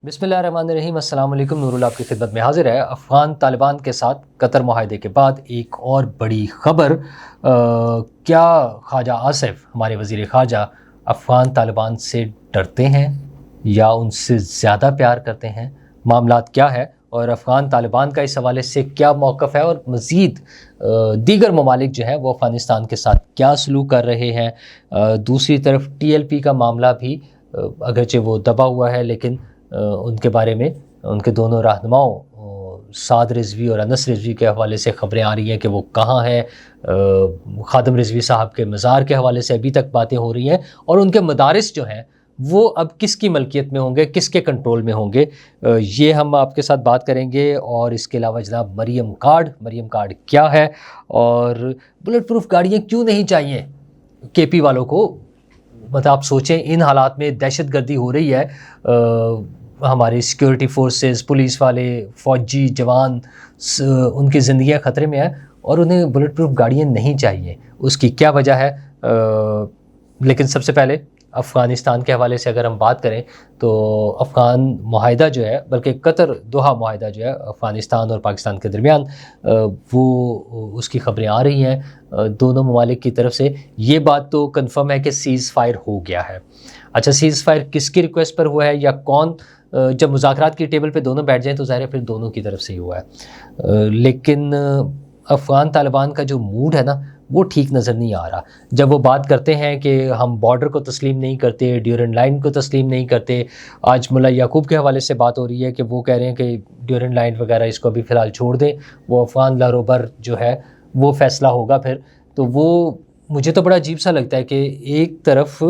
بسم اللہ الرحمن الرحیم۔ السلام علیکم، نور اللہ آپ کی خدمت میں حاضر ہے۔ افغان طالبان کے ساتھ قطر معاہدے کے بعد ایک اور بڑی خبر، کیا خواجہ آصف ہمارے وزیر خارجہ افغان طالبان سے ڈرتے ہیں یا ان سے زیادہ پیار کرتے ہیں؟ معاملات کیا ہے اور افغان طالبان کا اس حوالے سے کیا موقف ہے، اور مزید دیگر ممالک جو ہے وہ افغانستان کے ساتھ کیا سلوک کر رہے ہیں؟ دوسری طرف ٹی ایل پی کا معاملہ بھی اگرچہ وہ دبا ہوا ہے، لیکن ان کے بارے میں ان کے دونوں رہنماؤں سعد رضوی اور انس رضوی کے حوالے سے خبریں آ رہی ہیں کہ وہ کہاں ہیں۔ خادم رضوی صاحب کے مزار کے حوالے سے ابھی تک باتیں ہو رہی ہیں، اور ان کے مدارس جو ہیں وہ اب کس کی ملکیت میں ہوں گے، کس کے کنٹرول میں ہوں گے، یہ ہم آپ کے ساتھ بات کریں گے۔ اور اس کے علاوہ جناب مریم کارڈ کیا ہے، اور بلٹ پروف گاڑیاں کیوں نہیں چاہیے کے پی والوں کو؟ مطلب آپ سوچیں، ان حالات میں دہشت گردی ہو رہی ہے، ہماری سیکیورٹی فورسز، پولیس والے، فوجی جوان، ان کی زندگیاں خطرے میں ہیں، اور انہیں بلٹ پروف گاڑیاں نہیں چاہیے۔ اس کی کیا وجہ ہے؟ لیکن سب سے پہلے افغانستان کے حوالے سے اگر ہم بات کریں تو افغان معاہدہ جو ہے، بلکہ قطر دوحہ معاہدہ جو ہے افغانستان اور پاکستان کے درمیان، وہ اس کی خبریں آ رہی ہیں دونوں ممالک کی طرف سے۔ یہ بات تو کنفرم ہے کہ سیز فائر ہو گیا ہے۔ اچھا، سیز فائر کس کی ریکویسٹ پر ہوا ہے یا کون؟ جب مذاکرات کی ٹیبل پہ دونوں بیٹھ جائیں تو ظاہر ہے پھر دونوں کی طرف سے ہی ہوا ہے، لیکن افغان طالبان کا جو موڈ ہے نا وہ ٹھیک نظر نہیں آ رہا۔ جب وہ بات کرتے ہیں کہ ہم بارڈر کو تسلیم نہیں کرتے، ڈیورنڈ لائن کو تسلیم نہیں کرتے، آج ملا یعقوب کے حوالے سے بات ہو رہی ہے کہ وہ کہہ رہے ہیں کہ ڈیورنڈ لائن وغیرہ اس کو ابھی فی الحال چھوڑ دیں، وہ افغان لہروبر جو ہے وہ فیصلہ ہوگا پھر۔ تو وہ مجھے تو بڑا عجیب سا لگتا ہے کہ ایک طرف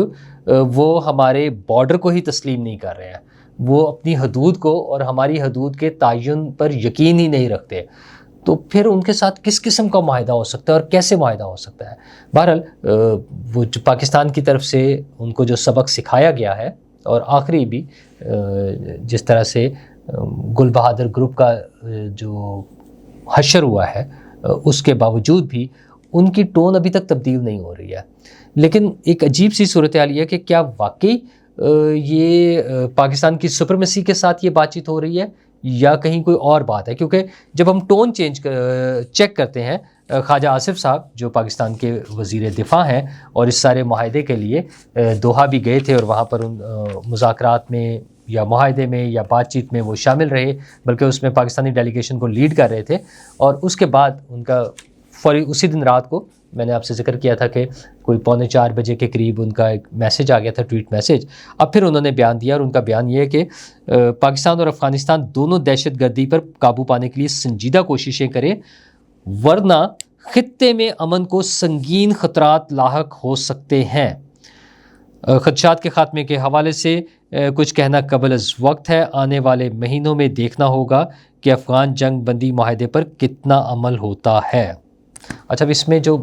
وہ ہمارے بارڈر کو ہی تسلیم نہیں کر رہے ہیں، وہ اپنی حدود کو اور ہماری حدود کے تعین پر یقین ہی نہیں رکھتے، تو پھر ان کے ساتھ کس قسم کا معاہدہ ہو سکتا ہے اور کیسے معاہدہ ہو سکتا ہے؟ بہرحال وہ جو پاکستان کی طرف سے ان کو جو سبق سکھایا گیا ہے، اور آخری بھی جس طرح سے گل بہادر گروپ کا جو حشر ہوا ہے، اس کے باوجود بھی ان کی ٹون ابھی تک تبدیل نہیں ہو رہی ہے۔ لیکن ایک عجیب سی صورتحال یہ ہے کہ کیا واقعی یہ پاکستان کی سپرمیسی کے ساتھ یہ بات چیت ہو رہی ہے یا کہیں کوئی اور بات ہے؟ کیونکہ جب ہم ٹون چیک کرتے ہیں، خواجہ آصف صاحب جو پاکستان کے وزیر دفاع ہیں اور اس سارے معاہدے کے لیے دوحہ بھی گئے تھے، اور وہاں پر ان مذاکرات میں یا معاہدے میں یا بات چیت میں وہ شامل رہے، بلکہ اس میں پاکستانی ڈیلیگیشن کو لیڈ کر رہے تھے، اور اس کے بعد ان کا فوری اسی دن رات کو میں نے آپ سے ذکر کیا تھا کہ کوئی 3:45 بجے کے قریب ان کا ایک میسج آ گیا تھا، ٹویٹ میسج۔ اب پھر انہوں نے بیان دیا، اور ان کا بیان یہ ہے کہ پاکستان اور افغانستان دونوں دہشت گردی پر قابو پانے کے لیے سنجیدہ کوششیں کریں، ورنہ خطے میں امن کو سنگین خطرات لاحق ہو سکتے ہیں۔ خدشات کے خاتمے کے حوالے سے کچھ کہنا قبل از وقت ہے، آنے والے مہینوں میں دیکھنا ہوگا کہ افغان جنگ بندی معاہدے پر کتنا عمل ہوتا ہے۔ اچھا، اس میں جو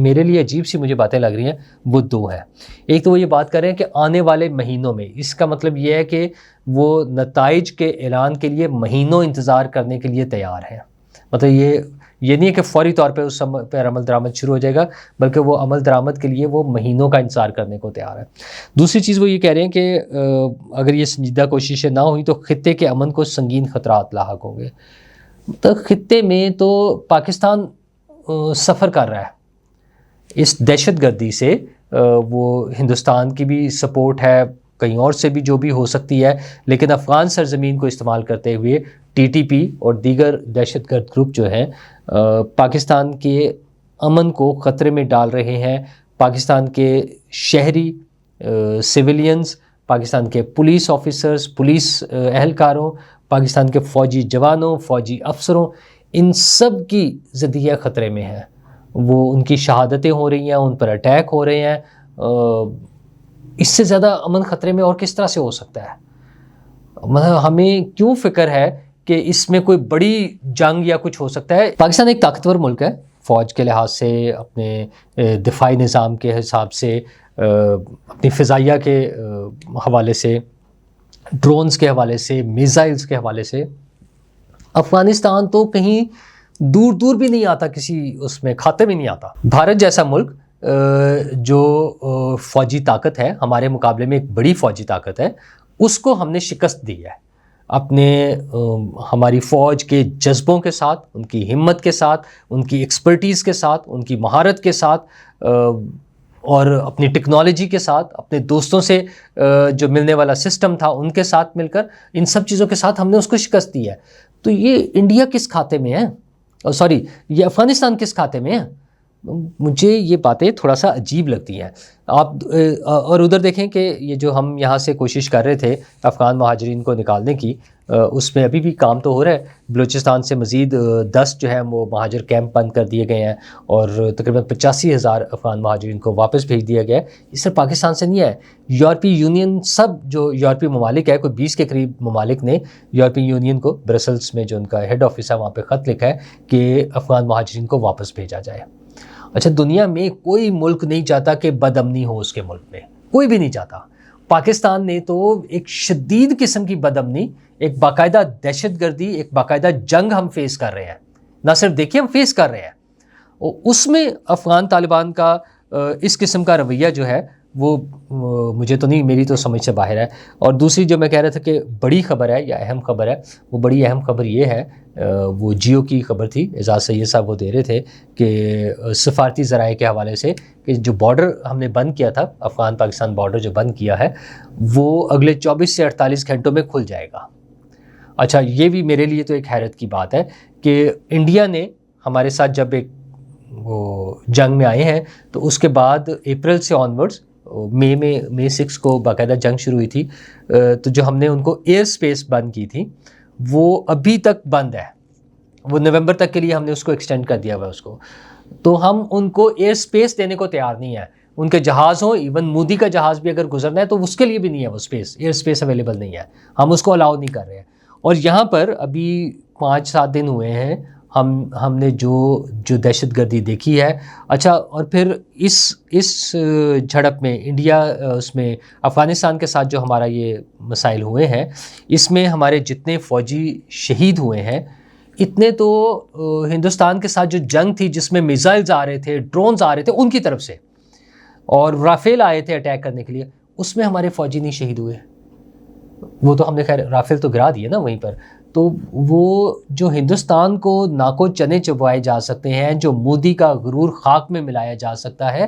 میرے لیے عجیب سی مجھے باتیں لگ رہی ہیں وہ دو ہیں۔ ایک تو وہ یہ بات کر رہے ہیں کہ آنے والے مہینوں میں، اس کا مطلب یہ ہے کہ وہ نتائج کے اعلان کے لیے مہینوں انتظار کرنے کے لیے تیار ہیں۔ مطلب یہ نہیں ہے کہ فوری طور پہ اس پر عمل درآمد شروع ہو جائے گا، بلکہ وہ عمل درآمد کے لیے وہ مہینوں کا انتظار کرنے کو تیار ہے۔ دوسری چیز وہ یہ کہہ رہے ہیں کہ اگر یہ سنجیدہ کوششیں نہ ہوئیں تو خطے کے امن کو سنگین خطرات لاحق ہوں گے۔ تو خطے میں تو پاکستان سفر کر رہا ہے اس دہشت گردی سے، وہ ہندوستان کی بھی سپورٹ ہے، کہیں اور سے بھی جو بھی ہو سکتی ہے، لیکن افغان سرزمین کو استعمال کرتے ہوئے ٹی ٹی پی اور دیگر دہشت گرد گروپ جو ہیں پاکستان کے امن کو خطرے میں ڈال رہے ہیں۔ پاکستان کے شہری، سویلینز، پاکستان کے پولیس آفیسرز، پولیس اہلکاروں، پاکستان کے فوجی جوانوں، فوجی افسروں، ان سب کی زندگیاں خطرے میں ہیں۔ وہ ان کی شہادتیں ہو رہی ہیں، ان پر اٹیک ہو رہے ہیں۔ اس سے زیادہ امن خطرے میں اور کس طرح سے ہو سکتا ہے؟ مطلب ہمیں کیوں فکر ہے کہ اس میں کوئی بڑی جنگ یا کچھ ہو سکتا ہے؟ پاکستان ایک طاقتور ملک ہے، فوج کے لحاظ سے، اپنے دفاعی نظام کے حساب سے، اپنی فضائیہ کے حوالے سے، ڈرونز کے حوالے سے، میزائلز کے حوالے سے۔ افغانستان تو کہیں دور دور بھی نہیں آتا، کسی اس میں کھاتے میں نہیں آتا۔ بھارت جیسا ملک جو فوجی طاقت ہے، ہمارے مقابلے میں ایک بڑی فوجی طاقت ہے، اس کو ہم نے شکست دی ہے۔ اپنے ہماری فوج کے جذبوں کے ساتھ، ان کی ہمت کے ساتھ، ان کی ایکسپرٹیز کے ساتھ، ان کی مہارت کے ساتھ، اور اپنی ٹیکنالوجی کے ساتھ، اپنے دوستوں سے جو ملنے والا سسٹم تھا ان کے ساتھ مل کر، ان سب چیزوں کے ساتھ ہم نے اس کو شکست دی ہے. تو یہ انڈیا کس کھاتے میں ہے؟ سوری، یہ افغانستان کس کھاتے میں ہے؟ مجھے یہ باتیں تھوڑا سا عجیب لگتی ہیں. آپ اور ادھر دیکھیں کہ یہ جو ہم یہاں سے کوشش کر رہے تھے افغان مہاجرین کو نکالنے کی، اس میں ابھی بھی کام تو ہو رہا ہے. بلوچستان سے مزید 10 جو ہیں وہ مہاجر کیمپ بند کر دیے گئے ہیں، اور تقریباً 85,000 افغان مہاجرین کو واپس بھیج دیا گیا ہے. یہ صرف پاکستان سے نہیں ہے، یورپی یونین، سب جو یورپی ممالک ہے، کوئی 20 کے قریب ممالک نے یورپی یونین کو، برسلس میں جو ان کا ہیڈ آفس ہے وہاں پہ خط لکھا ہے کہ افغان مہاجرین کو واپس بھیجا جائے. اچھا، دنیا میں کوئی ملک نہیں چاہتا کہ بد امنی ہو اس کے ملک میں، کوئی بھی نہیں چاہتا. پاکستان نے تو ایک شدید قسم کی بد امنی، ایک باقاعدہ دہشت گردی، ایک باقاعدہ جنگ ہم فیس کر رہے ہیں. نہ صرف دیکھیے، ہم فیس کر رہے ہیں. اور اس میں افغان طالبان کا اس قسم کا رویہ جو ہے وہ مجھے تو نہیں، میری تو سمجھ سے باہر ہے. اور دوسری جو میں کہہ رہا تھا کہ بڑی خبر ہے یا اہم خبر ہے، وہ بڑی اہم خبر یہ ہے، وہ جیو کی خبر تھی، اعزاز سید صاحب وہ دے رہے تھے کہ سفارتی ذرائع کے حوالے سے کہ جو بارڈر ہم نے بند کیا تھا، افغان پاکستان بارڈر جو بند کیا ہے، وہ اگلے 24 سے 48 گھنٹوں میں کھل جائے گا. اچھا، یہ بھی میرے لیے تو ایک حیرت کی بات ہے کہ انڈیا نے ہمارے ساتھ جب ایک وہ جنگ میں آئے ہیں تو اس کے بعد اپریل سے آنورڈز، مئی 6 کو باقاعدہ جنگ شروع ہوئی تھی، تو جو ہم نے ان کو ایئر سپیس بند کی تھی وہ ابھی تک بند ہے. وہ نومبر تک کے لیے ہم نے اس کو ایکسٹینڈ کر دیا ہوا اس کو. تو ہم ان کو ایئر سپیس دینے کو تیار نہیں ہے. ان کے جہاز ہوں، ایون مودی کا جہاز بھی اگر گزرنا ہے تو اس کے لیے بھی نہیں ہے وہ سپیس، ایئر سپیس اویلیبل نہیں ہے. ہم اس کو الاؤ نہیں کر رہے ہیں. اور یہاں پر ابھی 5-7 دن ہوئے ہیں ہم نے جو دہشت گردی دیکھی ہے. اچھا، اور پھر اس جھڑپ میں انڈیا، اس میں افغانستان کے ساتھ جو ہمارا یہ مسائل ہوئے ہیں، اس میں ہمارے جتنے فوجی شہید ہوئے ہیں، اتنے تو ہندوستان کے ساتھ جو جنگ تھی جس میں میزائلز آ رہے تھے، ڈرونز آ رہے تھے ان کی طرف سے، اور رافیل آئے تھے اٹیک کرنے کے لیے، اس میں ہمارے فوجی نہیں شہید ہوئے. وہ تو ہم نے خیر رافیل تو گرا دیے نا وہیں پر. تو وہ جو ہندوستان کو ناکو چنے چبوائے جا سکتے ہیں، جو مودی کا غرور خاک میں ملایا جا سکتا ہے،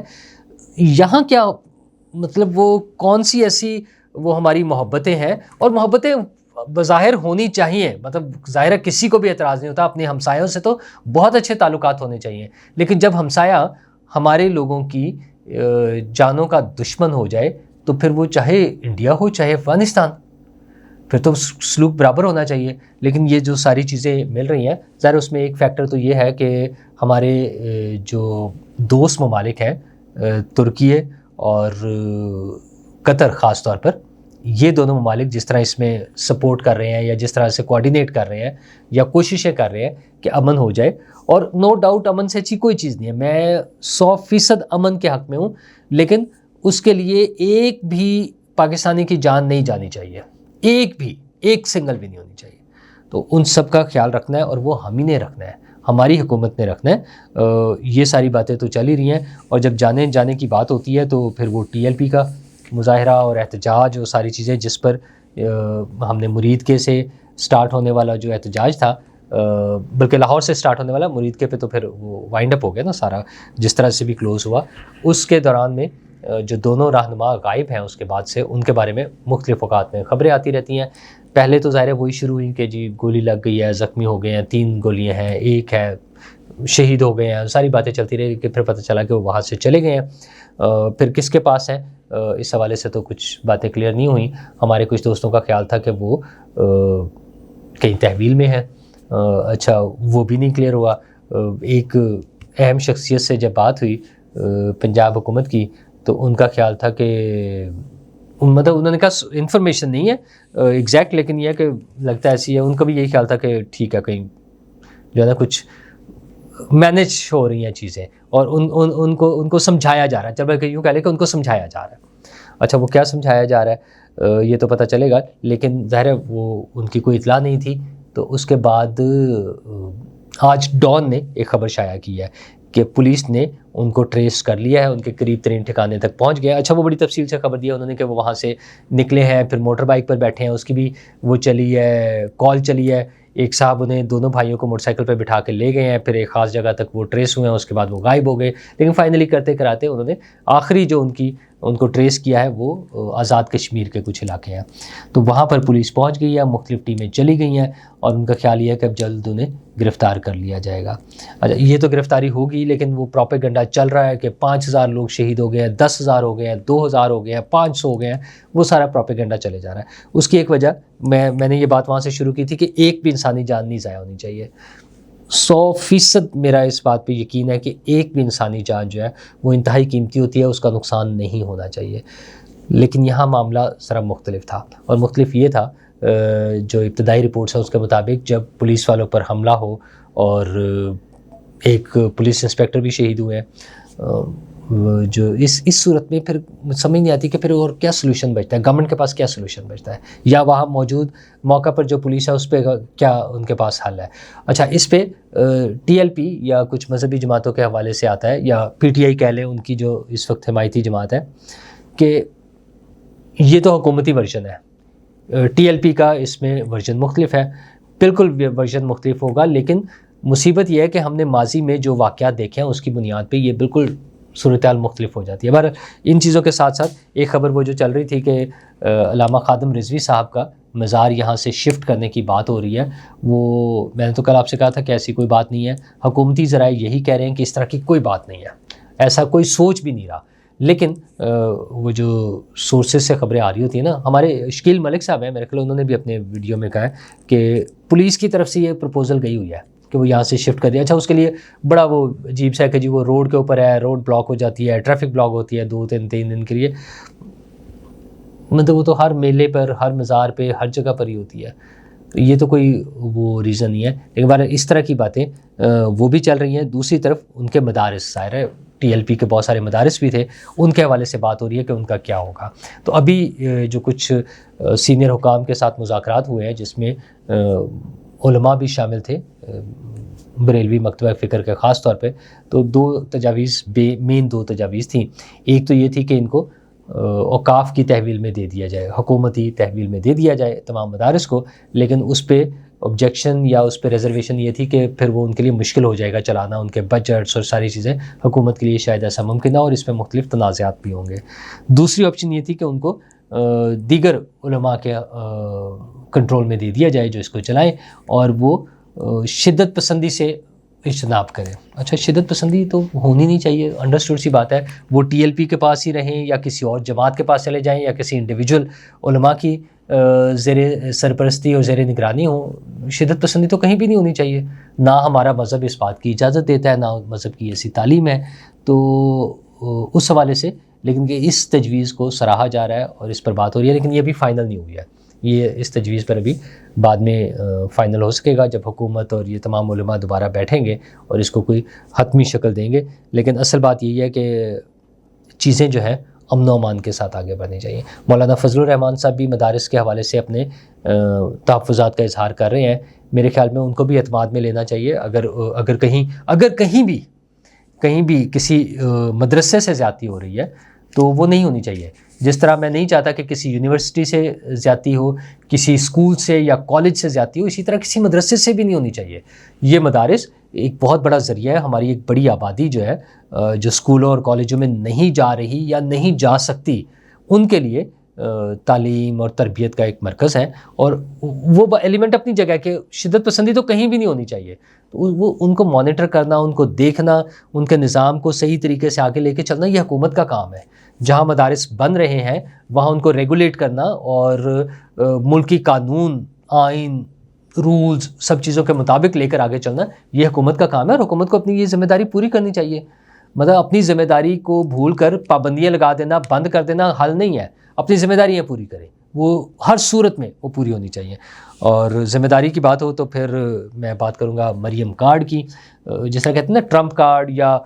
یہاں کیا مطلب وہ کون سی ایسی وہ ہماری محبتیں ہیں؟ اور محبتیں بظاہر ہونی چاہیے، مطلب ظاہر ہے کسی کو بھی اعتراض نہیں ہوتا، اپنے ہمسایوں سے تو بہت اچھے تعلقات ہونے چاہیے. لیکن جب ہمسایہ ہمارے لوگوں کی جانوں کا دشمن ہو جائے تو پھر وہ چاہے انڈیا ہو چاہے افغانستان، پھر تو سلوک برابر ہونا چاہیے. لیکن یہ جو ساری چیزیں مل رہی ہیں، ظاہر اس میں ایک فیکٹر تو یہ ہے کہ ہمارے جو دوست ممالک ہیں، ترکی اور قطر خاص طور پر، یہ دونوں ممالک جس طرح اس میں سپورٹ کر رہے ہیں یا جس طرح سے کوآرڈینیٹ کر رہے ہیں یا کوششیں کر رہے ہیں کہ امن ہو جائے. اور نو ڈاؤٹ امن سے اچھی کوئی چیز نہیں ہے، میں 100% امن کے حق میں ہوں، لیکن اس کے لیے ایک بھی پاکستانی کی جان نہیں جانی چاہیے، ایک سنگل بھی نہیں ہونی چاہیے. تو ان سب کا خیال رکھنا ہے، اور وہ ہم ہی نے رکھنا ہے، ہماری حکومت نے رکھنا ہے. یہ ساری باتیں تو چل ہی رہی ہیں، اور جب جانے کی بات ہوتی ہے تو پھر وہ TLP کا مظاہرہ اور احتجاج اور ساری چیزیں، جس پر ہم نے مرید کے سے سٹارٹ ہونے والا جو احتجاج تھا، بلکہ لاہور سے سٹارٹ ہونے والا، مرید کے پہ تو پھر وہ وائنڈ اپ ہو گیا نا سارا، جس طرح سے بھی کلوز ہوا. اس کے دوران میں جو دونوں رہنما غائب ہیں اس کے بعد سے، ان کے بارے میں مختلف اوقات میں خبریں آتی رہتی ہیں. پہلے تو ظاہر ہے وہی شروع ہوئی کہ جی گولی لگ گئی ہے، زخمی ہو گئے ہیں، 3 گولیاں ہیں، 1 ہے، شہید ہو گئے ہیں، ساری باتیں چلتی رہی کہ پھر پتہ چلا کہ وہ وہاں سے چلے گئے ہیں. پھر کس کے پاس ہیں اس حوالے سے تو کچھ باتیں کلیئر نہیں ہوئیں. ہمارے کچھ دوستوں کا خیال تھا کہ وہ کہیں تحویل میں ہیں. اچھا، وہ بھی نہیں کلیئر ہوا. ایک اہم شخصیت سے جب بات ہوئی پنجاب حکومت کی، تو ان کا خیال تھا کہ مطلب انہوں نے کہا انفارمیشن نہیں ہے ایگزیکٹ، لیکن یہ کہ لگتا ہے ایسی ہے. ان کا بھی یہی خیال تھا کہ ٹھیک ہے، کہیں جو ہے نا کچھ مینج ہو رہی ہیں چیزیں، اور ان کو سمجھایا جا رہا ہے. جب یوں کہہ لیں کہ ان کو سمجھایا جا رہا ہے. اچھا، وہ کیا سمجھایا جا رہا ہے یہ تو پتہ چلے گا، لیکن ظاہر ہے وہ ان کی کوئی اطلاع نہیں تھی. تو اس کے بعد آج ڈان نے ایک خبر شائع کی ہے کہ پولیس نے ان کو ٹریس کر لیا ہے، ان کے قریب ترین ٹھکانے تک پہنچ گیا۔ اچھا وہ بڑی تفصیل سے خبر دیا انہوں نے کہ وہ وہاں سے نکلے ہیں، پھر موٹر بائک پر بیٹھے ہیں، اس کی بھی وہ چلی ہے، کال چلی ہے، ایک صاحب انہیں دونوں بھائیوں کو موٹر سائیکل پہ بٹھا کے لے گئے ہیں، پھر ایک خاص جگہ تک وہ ٹریس ہوئے ہیں، اس کے بعد وہ غائب ہو گئے، لیکن فائنلی کرتے کراتے انہوں نے آخری جو ان کو ٹریس کیا ہے وہ آزاد کشمیر کے کچھ علاقے ہیں۔ تو وہاں پر پولیس پہنچ گئی ہے، مختلف ٹیمیں چلی گئی ہیں، اور ان کا خیال یہ ہے کہ اب جلد انہیں گرفتار کر لیا جائے گا۔ اچھا یہ تو گرفتاری ہوگی، لیکن وہ پروپیگنڈا چل رہا ہے کہ 5000 لوگ شہید ہو گئے ہیں، 10,000 ہو گئے ہیں، 2000 ہو گئے ہیں، 500 ہو گئے ہیں، وہ سارا پروپیگنڈا چلے جا رہا ہے۔ اس کی ایک وجہ میں نے یہ بات وہاں سے شروع کی تھی کہ ایک بھی انسانی جان نہیں ضائع ہونی چاہیے۔ 100% میرا اس بات پہ یقین ہے کہ ایک بھی انسانی جان جو ہے وہ انتہائی قیمتی ہوتی ہے، اس کا نقصان نہیں ہونا چاہیے۔ لیکن یہاں معاملہ ذرا مختلف تھا، اور مختلف یہ تھا جو ابتدائی رپورٹس ہیں اس کے مطابق جب پولیس والوں پر حملہ ہو اور ایک پولیس انسپیکٹر بھی شہید ہوئے ہیں، جو اس صورت میں پھر سمجھ نہیں آتی کہ پھر اور کیا سلوشن بچتا ہے، گورنمنٹ کے پاس کیا سلوشن بچتا ہے، یا وہاں موجود موقع پر جو پولیس ہے اس پہ کیا ان کے پاس حل ہے۔ اچھا اس پہ ٹی ایل پی یا کچھ مذہبی جماعتوں کے حوالے سے آتا ہے، یا پی ٹی آئی کہہ لیں، ان کی جو اس وقت حمایتی جماعت ہے، کہ یہ تو حکومتی ورژن ہے، ٹی ایل پی کا اس میں ورژن مختلف ہے، بالکل ورژن مختلف ہوگا، لیکن مصیبت یہ ہے کہ ہم نے ماضی میں جو واقعات دیکھے ہیں اس کی بنیاد پہ یہ بالکل صورتحال مختلف ہو جاتی ہے۔ بہرحال ان چیزوں کے ساتھ ساتھ ایک خبر وہ جو چل رہی تھی کہ علامہ خادم رضوی صاحب کا مزار یہاں سے شفٹ کرنے کی بات ہو رہی ہے، وہ میں نے تو کل آپ سے کہا تھا کہ ایسی کوئی بات نہیں ہے، حکومتی ذرائع یہی کہہ رہے ہیں کہ اس طرح کی کوئی بات نہیں ہے، ایسا کوئی سوچ بھی نہیں رہا۔ لیکن وہ جو سورسز سے خبریں آ رہی ہوتی ہیں نا، ہمارے شکیل ملک صاحب ہیں، میرے خیال انہوں نے بھی اپنے ویڈیو میں کہا ہے کہ پولیس کی طرف سے یہ پروپوزل گئی ہوئی ہے کہ وہ یہاں سے شفٹ کر دیا۔ اچھا اس کے لیے بڑا وہ عجیب سا ہے کہ جی وہ روڈ کے اوپر ہے، روڈ بلاک ہو جاتی ہے، ٹریفک بلاک ہوتی ہے 2-3 دن کے لیے، مطلب وہ تو ہر میلے پر، ہر مزار پہ، ہر جگہ پر ہی ہوتی ہے، یہ تو کوئی وہ ریزن نہیں ہے۔ لیکن بہرحال اس طرح کی باتیں وہ بھی چل رہی ہیں۔ دوسری طرف ان کے مدارس، ظاہر ہے ٹی ایل پی کے بہت سارے مدارس بھی تھے، ان کے حوالے سے بات ہو رہی ہے کہ ان کا کیا ہوگا۔ تو ابھی جو کچھ سینئر حکام کے ساتھ مذاکرات ہوئے ہیں جس میں علماء بھی شامل تھے، بریلوی مکتبہ فکر کے خاص طور پہ، تو دو تجاویز تھیں۔ ایک تو یہ تھی کہ ان کو اوقاف کی تحویل میں دے دیا جائے، حکومتی تحویل میں دے دیا جائے تمام مدارس کو، لیکن اس پہ آبجیکشن یا اس پہ ریزرویشن یہ تھی کہ پھر وہ ان کے لیے مشکل ہو جائے گا چلانا، ان کے بجٹس اور ساری چیزیں حکومت کے لیے شاید ایسا ممکن نہ، اور اس میں مختلف تنازعات بھی ہوں گے۔ دوسری آپشن یہ تھی کہ ان کو دیگر علماء کے کنٹرول میں دے دیا جائے جو اس کو چلائیں، اور وہ شدت پسندی سے اجتناب کریں۔ اچھا شدت پسندی تو ہونی نہیں چاہیے، انڈرسٹوڈ سی بات ہے، وہ ٹی ایل پی کے پاس ہی رہیں یا کسی اور جماعت کے پاس چلے جائیں یا کسی انڈیویجول علماء کی زیر سرپرستی اور زیر نگرانی ہو، شدت پسندی تو کہیں بھی نہیں ہونی چاہیے، نہ ہمارا مذہب اس بات کی اجازت دیتا ہے، نہ مذہب کی ایسی تعلیم ہے۔ تو اس حوالے سے لیکن کہ اس تجویز کو سراہا جا رہا ہے اور اس پر بات ہو رہی ہے، لیکن یہ بھی فائنل نہیں ہوئی ہے، یہ اس تجویز پر ابھی بعد میں فائنل ہو سکے گا جب حکومت اور یہ تمام علماء دوبارہ بیٹھیں گے اور اس کو کوئی حتمی شکل دیں گے۔ لیکن اصل بات یہی ہے کہ چیزیں جو ہیں امن و امان کے ساتھ آگے بڑھنی چاہیے۔ مولانا فضل الرحمان صاحب بھی مدارس کے حوالے سے اپنے تحفظات کا اظہار کر رہے ہیں، میرے خیال میں ان کو بھی اعتماد میں لینا چاہیے۔ اگر کہیں بھی کسی مدرسے سے زیادتی ہو رہی ہے تو وہ نہیں ہونی چاہیے، جس طرح میں نہیں چاہتا کہ کسی یونیورسٹی سے زیادتی ہو، کسی اسکول سے یا کالج سے زیادتی ہو، اسی طرح کسی مدرسے سے بھی نہیں ہونی چاہیے۔ یہ مدارس ایک بہت بڑا ذریعہ ہے، ہماری ایک بڑی آبادی جو ہے جو اسکولوں اور کالجوں میں نہیں جا رہی یا نہیں جا سکتی، ان کے لیے تعلیم اور تربیت کا ایک مرکز ہے، اور وہ ایلیمنٹ اپنی جگہ کہ شدت پسندی تو کہیں بھی نہیں ہونی چاہیے، تو وہ ان کو مانیٹر کرنا، ان کو دیکھنا، ان کے نظام کو صحیح طریقے سے آگے لے کے چلنا، یہ حکومت کا کام ہے۔ جہاں مدارس بن رہے ہیں وہاں ان کو ریگولیٹ کرنا اور ملکی قانون، آئین، رولز، سب چیزوں کے مطابق لے کر آگے چلنا، یہ حکومت کا کام ہے، اور حکومت کو اپنی یہ ذمہ داری پوری کرنی چاہیے۔ مطلب اپنی ذمہ داری کو بھول کر پابندیاں لگا دینا، بند کر دینا حل نہیں ہے، اپنی ذمہ داریاں پوری کریں، وہ ہر صورت میں وہ پوری ہونی چاہیے۔ اور ذمہ داری کی بات ہو تو پھر میں بات کروں گا مریم کارڈ کی، جس طرح کہتے ہیں نا ٹرمپ کارڈ یا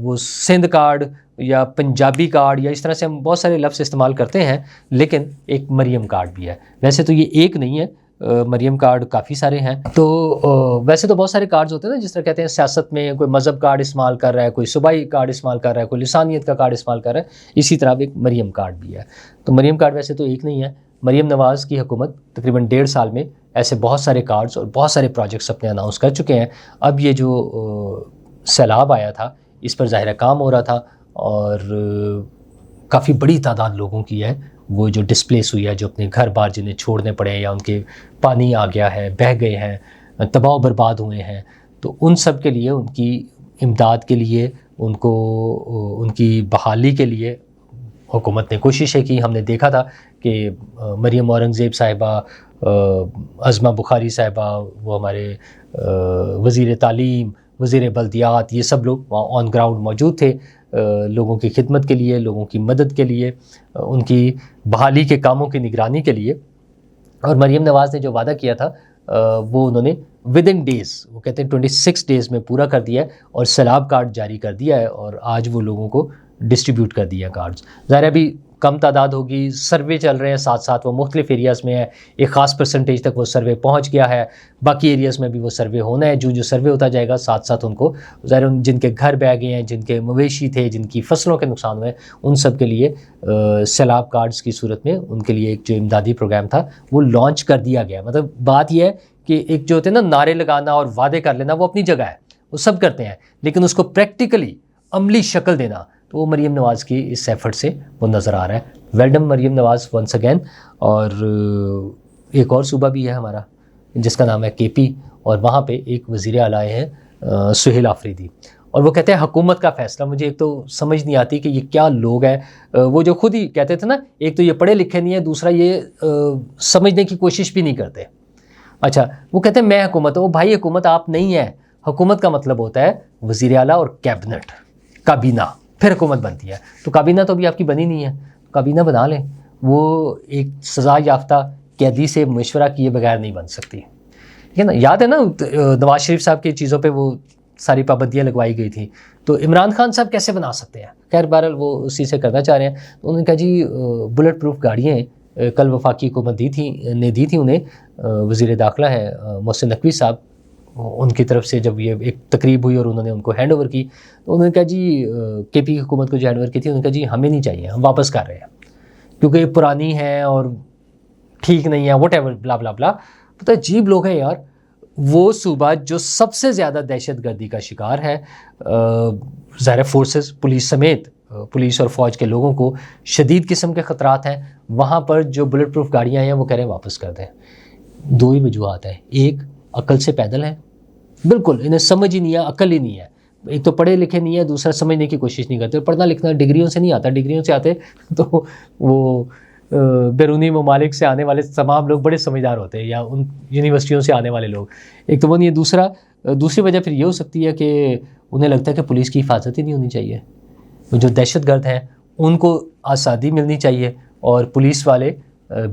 وہ سندھ کارڈ یا پنجابی کارڈ، یا اس طرح سے ہم بہت سارے لفظ استعمال کرتے ہیں، لیکن ایک مریم کارڈ بھی ہے۔ ویسے تو یہ ایک نہیں ہے، مریم کارڈ کافی سارے ہیں. تو ویسے تو بہت سارے کارڈز ہوتے ہیں نا, جس طرح کہتے ہیں سیاست میں کوئی مذہب کارڈ استعمال کر رہا ہے, کوئی صوبائی کارڈ استعمال کر رہا ہے, کوئی لسانیت کا کارڈ استعمال کر رہا ہے, اسی طرح ایک مریم کارڈ بھی ہے. تو مریم کارڈ ویسے تو ایک نہیں ہے. مریم نواز کی حکومت تقریباً 1.5 سال میں ایسے بہت سارے کارڈز اور بہت سارے پروجیکٹس اپنے اناؤنس کر چکے ہیں. اب یہ جو سیلاب آیا تھا اس پر ظاہر کام ہو رہا تھا, اور کافی بڑی تعداد لوگوں کی ہے وہ جو ڈسپلیس ہوئی ہے, جو اپنے گھر بار جنہیں چھوڑنے پڑے یا ان کے پانی آ گیا ہے, بہہ گئے ہیں, تباہ و برباد ہوئے ہیں. تو ان سب کے لیے, ان کی امداد کے لیے, ان کو ان کی بحالی کے لیے حکومت نے کوششیں کی. ہم نے دیکھا تھا کہ مریم اورنگزیب صاحبہ, عظمہ بخاری صاحبہ, وہ ہمارے وزیر تعلیم, وزیر بلدیات, یہ سب لوگ وہاں آن گراؤنڈ موجود تھے لوگوں کی خدمت کے لیے, لوگوں کی مدد کے لیے, ان کی بحالی کے کاموں کی نگرانی کے لیے. اور مریم نواز نے جو وعدہ کیا تھا وہ انہوں نے ودن ڈیز, وہ کہتے ہیں 26 ڈیز میں پورا کر دیا ہے, اور سیلاب کارڈ جاری کر دیا ہے, اور آج وہ لوگوں کو ڈسٹریبیوٹ کر دیا کارڈز. ظاہر ابھی کم تعداد ہوگی, سروے چل رہے ہیں ساتھ ساتھ, وہ مختلف ایریاز میں ہے, ایک خاص پرسنٹیج تک وہ سروے پہنچ گیا ہے, باقی ایریاز میں بھی وہ سروے ہونا ہے. جو سروے ہوتا جائے گا ساتھ ساتھ ان کو ظاہر جن کے گھر بہہ گئے ہیں, جن کے مویشی تھے, جن کی فصلوں کے نقصان ہوئے, ان سب کے لیے سیلاب کارڈز کی صورت میں ان کے لیے ایک جو امدادی پروگرام تھا وہ لانچ کر دیا گیا. مطلب بات یہ ہے کہ ایک جو ہوتے ہیں نا نعرے لگانا اور وعدے کر لینا, وہ اپنی جگہ ہے, وہ سب کرتے ہیں, لیکن اس کو پریکٹیکلی عملی شکل دینا تو وہ مریم نواز کی اس ایفرٹ سے وہ نظر آ رہا ہے. ویلڈم مریم نواز ونس اگین. اور ایک اور صوبہ بھی ہے ہمارا جس کا نام ہے KP, اور وہاں پہ ایک وزیر اعلیٰ ہیں سہیل آفریدی, اور وہ کہتے ہیں حکومت کا فیصلہ. مجھے ایک تو سمجھ نہیں آتی کہ یہ کیا لوگ ہیں, وہ جو خود ہی کہتے تھے نا, ایک تو یہ پڑھے لکھے نہیں ہیں, دوسرا یہ سمجھنے کی کوشش بھی نہیں کرتے. اچھا, وہ کہتے ہیں میں حکومت ہوں. بھائی حکومت آپ نہیں ہیں. حکومت کا مطلب ہوتا ہے وزیر اعلیٰ اور کیبنٹ, کابینہ, پھر حکومت بنتی ہے. تو کابینہ تو ابھی آپ کی بنی نہیں ہے, کابینہ بنا لیں. وہ ایک سزا یافتہ قیدی سے مشورہ کیے بغیر نہیں بن سکتی. ٹھیک ہے نا, یاد ہے نا نواز شریف صاحب کی چیزوں پہ وہ ساری پابندیاں لگوائی گئی تھیں, تو عمران خان صاحب کیسے بنا سکتے ہیں؟ خیر بہرحال وہ اسی سے کرنا چاہ رہے ہیں. تو انہوں نے کہا جی بلٹ پروف گاڑیاں کل وفاقی حکومت دی تھی انہیں, وزیر داخلہ ہیں محسن نقوی صاحب, ان کی طرف سے جب یہ ایک تقریب ہوئی اور انہوں نے ان کو ہینڈ اوور کی, تو انہوں نے کہا جی KP حکومت کو جو ہینڈ اوور کی تھی, انہوں نے کہا جی ہمیں نہیں چاہیے, ہم واپس کر رہے ہیں کیونکہ یہ پرانی ہے اور ٹھیک نہیں ہے, واٹ ایور بلا بلا بلا. پتہ عجیب لوگ ہیں یار. وہ صوبہ جو سب سے زیادہ دہشت گردی کا شکار ہے, ظاہر فورسز, پولیس سمیت, پولیس اور فوج کے لوگوں کو شدید قسم کے خطرات ہیں, وہاں پر جو بلٹ پروف گاڑیاں ہیں وہ کہہ رہے ہیں واپس کر دیں. 2 ہی وجوہات ہیں. ایک, عقل سے پیدل ہیں, بالکل انہیں سمجھ ہی نہیں ہے, عقل ہی نہیں ہے. ایک تو پڑھے لکھے نہیں ہے, دوسرا سمجھنے کی کوشش نہیں کرتے. پڑھنا لکھنا ڈگریوں سے نہیں آتا, ڈگریوں سے آتے تو وہ بیرونی ممالک سے آنے والے تمام لوگ بڑے سمجھدار ہوتے ہیں, یا ان یونیورسٹیوں سے آنے والے لوگ. ایک تو وہ نہیں ہے. دوسری وجہ پھر یہ ہو سکتی ہے کہ انہیں لگتا ہے کہ پولیس کی حفاظت ہی نہیں ہونی چاہیے. جو دہشت گرد ہیں ان کو آزادی ملنی چاہیے, اور پولیس والے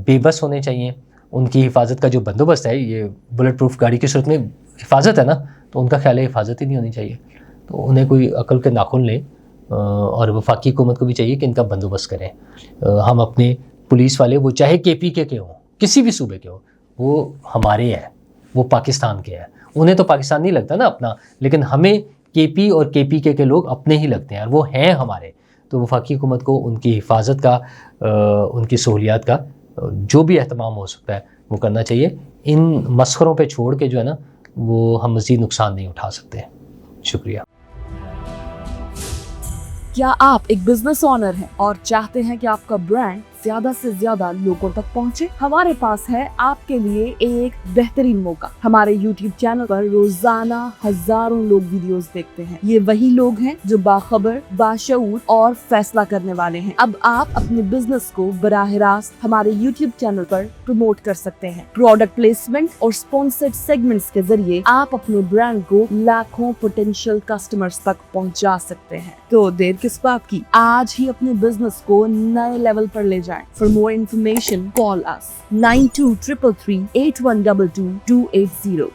بے بس ہونے چاہیے. ان کی حفاظت کا جو بندوبست ہے, یہ بلٹ پروف گاڑی کی صورت میں حفاظت ہے نا, تو ان کا خیال ہے حفاظت ہی نہیں ہونی چاہیے. تو انہیں کوئی عقل کے ناخن لیں, اور وفاقی حکومت کو بھی چاہیے کہ ان کا بندوبست کریں. ہم اپنے پولیس والے, وہ چاہے KP کے ہوں, کسی بھی صوبے کے ہوں, وہ ہمارے ہیں, وہ پاکستان کے ہیں. انہیں تو پاکستان نہیں لگتا نا اپنا, لیکن ہمیں KP اور KP کے لوگ اپنے ہی لگتے ہیں, اور وہ ہیں ہمارے. تو وفاقی حکومت کو ان کی حفاظت کا, ان کی سہولیات کا جو بھی اہتمام ہو سکتا ہے وہ کرنا چاہیے. ان مسخروں پہ چھوڑ کے جو ہے نا, وہ ہم مزید نقصان نہیں اٹھا سکتے. شکریہ. کیا آپ ایک بزنس اونر ہیں اور چاہتے ہیں کہ آپ کا برانڈ زیادہ سے زیادہ لوگوں تک پہنچے؟ ہمارے پاس ہے آپ کے لیے ایک بہترین موقع. ہمارے YouTube چینل پر روزانہ ہزاروں لوگ ویڈیوز دیکھتے ہیں. یہ وہی لوگ ہیں جو باخبر, باشعور اور فیصلہ کرنے والے ہیں. اب آپ اپنے بزنس کو براہ راست ہمارے YouTube چینل پر پروموٹ کر سکتے ہیں. پروڈکٹ پلیسمنٹ اور اسپانسرڈ سیگمنٹس کے ذریعے آپ اپنے برانڈ کو لاکھوں پوٹینشیل کسٹمرز تک پہنچا سکتے ہیں. تو دیر کس بات کی, آج ہی اپنے بزنس کو نئے لیول پر لے جائیں. For more information, call us 9233 8122 280.